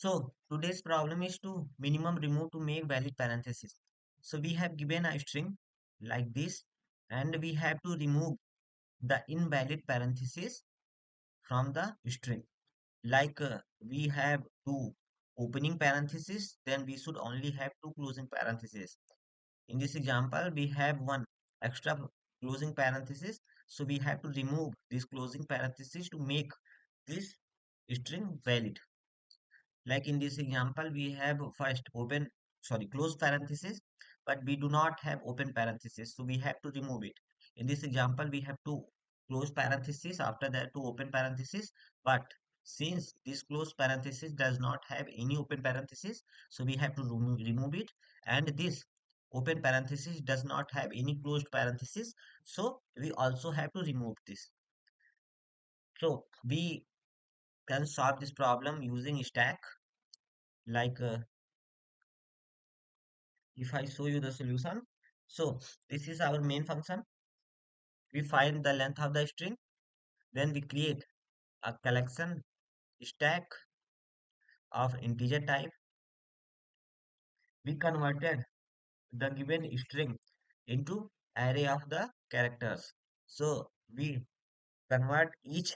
So today's problem is to minimum remove to make valid parenthesis. So we have given a string like this and we have to remove the invalid parenthesis from the string. Like we have two opening parentheses, then we should only have two closing parentheses. In this example, we have one extra closing parenthesis. So we have to remove this closing parenthesis to make this string valid. Like in this example, we have first close parenthesis, but we do not have open parenthesis. So we have to remove it. In this example, we have two close parenthesis, after that two open parenthesis. But since this close parenthesis does not have any open parenthesis, so we have to remove it. And this open parenthesis does not have any closed parenthesis. So we also have to remove this. So we can solve this problem using stack. Like if I show you the solution, so this is our main function. We find the length of the string, then we create a collection stack of integer type. We converted the given string into array of the characters. So we convert each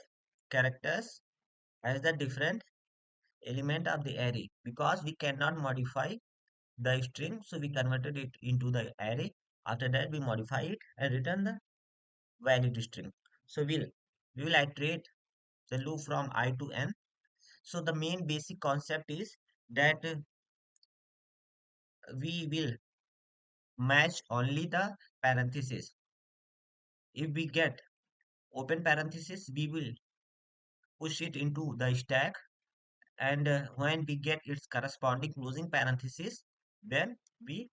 characters as the different element of the array because we cannot modify the string, so we converted it into the array. After that we modify it and return the valid string. So we will iterate the loop from I to n. So the main basic concept is that we will match only the parenthesis. If we get open parenthesis, we will push it into the stack, and when we get its corresponding closing parenthesis, then we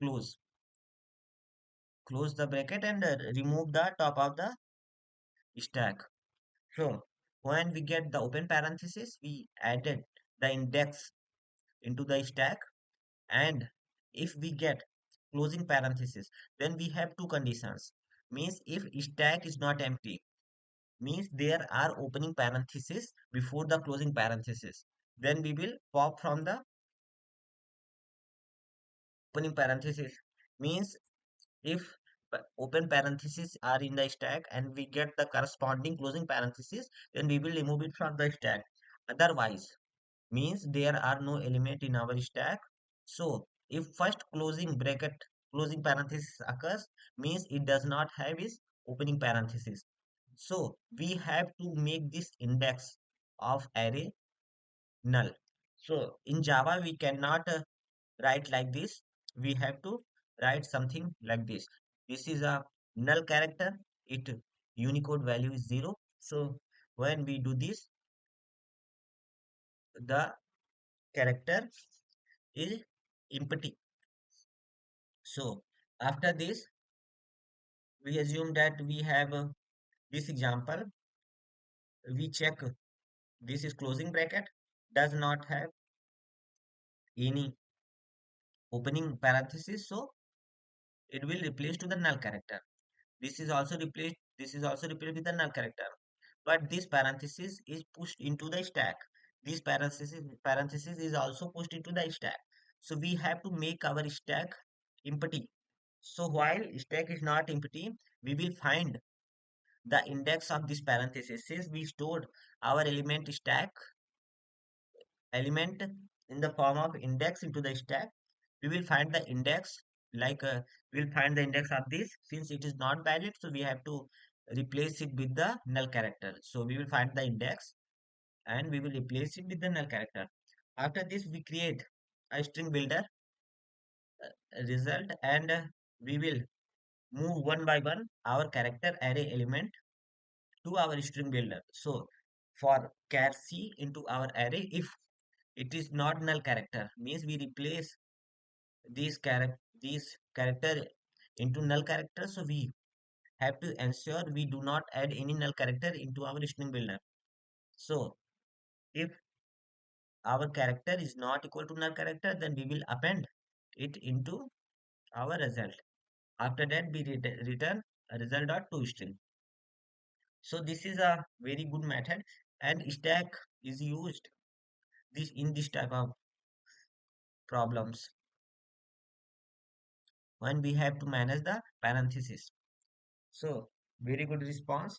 close close the bracket and remove the top of the stack. So when we get the open parenthesis, we added the index into the stack, and if we get closing parenthesis, then we have two conditions. Means if stack is not empty, means there are opening parenthesis before the closing parenthesis, then we will pop from the opening parenthesis. Means if open parentheses are in the stack and we get the corresponding closing parenthesis, then we will remove it from the stack. Otherwise, means there are no element in our stack. So if first closing bracket closing parenthesis occurs, means it does not have its opening parenthesis. So we have to make this index of array null. So in Java we cannot write like this. We have to write something like this. This is a null character. It Unicode value is 0. So when we do this, the character is empty. So after this, we assume that we have this example. We check this is closing bracket, does not have any opening parenthesis, so it will replace to the null character. This is also replaced with the null character. But this parenthesis is pushed into the stack. This parenthesis is also pushed into the stack. So we have to make our stack empty. So while stack is not empty, we will find the index of this parenthesis. Since we stored our element in the form of index into the stack, we will find the index. Like we'll find the index of this. Since it is not valid, so we have to replace it with the null character. So we will find the index and we will replace it with the null character. After this, we create a string builder result, and we will move one by one our character array element to our string builder. So for char c into our array, if it is not null character, means we replace these character into null character. So we have to ensure we do not add any null character into our string builder. So if our character is not equal to null character, then we will append it into our result. After that, we return a result dot to string. So this is a very good method, and stack is used this in this type of problems when we have to manage the parenthesis. So very good response.